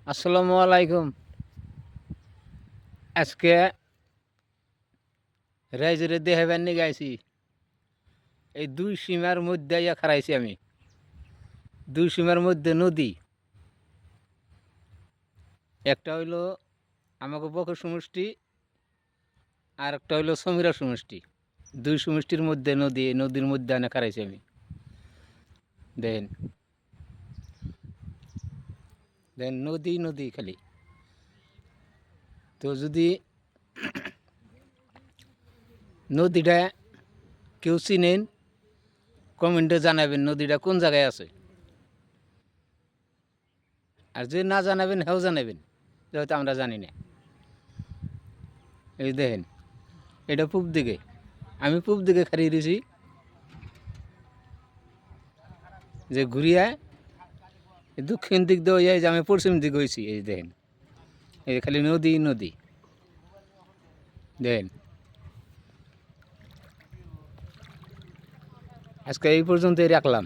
আসসালামু আলাইকুম। আজকে রাইজরে দেখাবার নিয়ে গাইছি। এই দুই সীমার মধ্যে ইয়া খারাইছি আমি। দুই সীমার মধ্যে নদী, একটা হইল আমাকে বকের সমষ্টি, আর একটা হইল সমীরা সমষ্টি। দুই সমষ্টির মধ্যে নদী, নদীর মধ্যে আনে খারাইছি আমি। দেখেন দেখেন নদী নদী খালি। তো যদি নদীটা কেউ চিনেন, কমেন্টে জানাবেন নদীটা কোন জায়গায় আছে। আর যদি না জানাবেন হেও জানাবেন, যেহেতু আমরা জানি না। এই দেখেন, এটা পূব দিকে, আমি পূব দিকে খারিয়ে দিয়েছি, যে ঘুরিয়া দক্ষিণ দিক দিয়ে এই যে আমি পশ্চিম দিকে হয়েছি। এই দেখেন, এই খালি নদী নদী। দেখেন, আজকে এই পর্যন্তই রাখলাম।